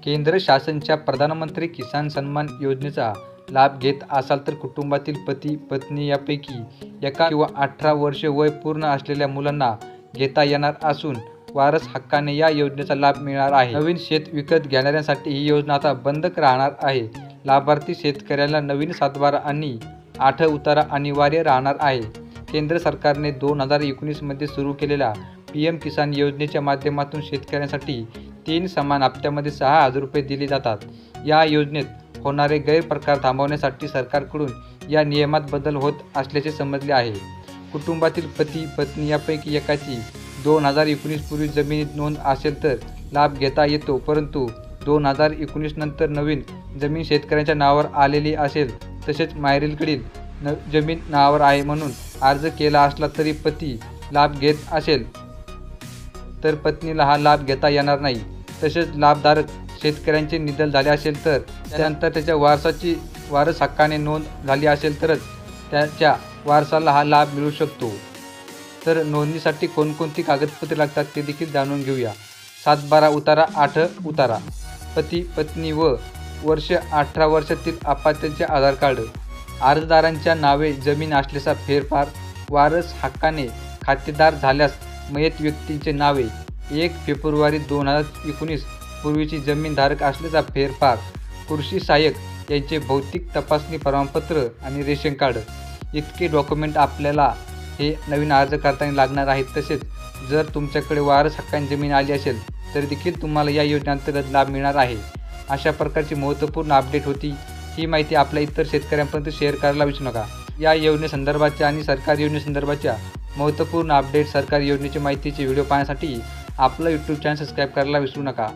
केंद्र शासनाच्या प्रधानमंत्री किसान सन्मान योजनेचा लाभ घेत असाल तर कुटुंबातील पती पत्नी यापैकी एका किंवा 18 वर्षे वय पूर्ण असलेल्या मुलांना घेता येणार असून वारस हक्काने या योजनेचा लाभ मिळणार आहे। नवीन शेत विकत घेणाऱ्यांसाठी ही योजना आता बंद राहणार आहे। लाभार्थी शेतकऱ्याला नवीन सातबारा आणि 8 उतारा अनिवार्य राहणार आहे। केंद्र सरकारने 2019 मध्ये सुरू केलेल्या PM किसान योजनेच्या माध्यमातून शेतकऱ्यांसाठी 3 समान हप्त्यामध्ये 6,000 रुपये दिले जातात। या योजनेत होणारे गैरप्रकार थांबवण्यासाठी सरकारकडून या नियमात बदल होत असल्याचे समजले आहे। कुटुंबातील पती पत्नी यापैकी एकाची 2019 पूर्वी जमिनीत नोंद असेल तर लाभ घेता येतो, परंतु 2019 नंतर नवीन जमीन शेतकऱ्यांच्या नावावर आलेली असेल तसेच माहेरीकडील जमीन नावावर आहे म्हणून अर्ज केला असला तरी पती लाभ घेत असेल तर पत्नीला हा लाभ घेता येणार नाही। तसेच लाभधारक शेतकऱ्यांचे निधन झाले असेल तर त्यानंतर त्याच्या वारस हक्काने नोंद झाली असेल तरच त्याच्या वारसाला हा लाभ मिळू शकतो। तर नोंदणीसाठी कोणकोणती कागदपत्रे लागतात ते देखील जाणून घेऊया। सातबारा उतारा 8 उतारा, पती पत्नी व वर्ष 18 वर्षातील अपत्याचे आधार कार्ड, अर्जदारांच्या नावे जमीन असल्याचा फेरफार, वारस हक्काने खातेदार झाल्यास मयत व्यक्तींचे नावे, 1 फेब्रुवारी 2019 पूर्वीची जमीनधारक असल्याचा फेरफार, कृषी सहाय्यक यांचे भौतिक तपासणी प्रमाणपत्र आणि रेशन कार्ड इतके डॉक्युमेंट आपल्याला हे नवीन अर्ज करताना लागणार आहेत। तसेच जर तुमच्याकडे वारस हक्काने जमीन आली असेल तर देखील तुम्हाला या योजनेअंतर्गत लाभ मिळणार आहे। अशा प्रकारची महत्त्वपूर्ण अपडेट होती। ही माहिती आपल्या इतर शेतकऱ्यांपर्यंत शेअर करायला विसरू नका। या योजनेसंदर्भाच्या आणि सरकारी योजनेसंदर्भाच्या महत्त्वपूर्ण अपडेट, सरकारी योजनेची माहितीचे व्हिडिओ पाहण्यासाठी आपलं YouTube चॅनल सबस्क्राईब करायला विसरू नका।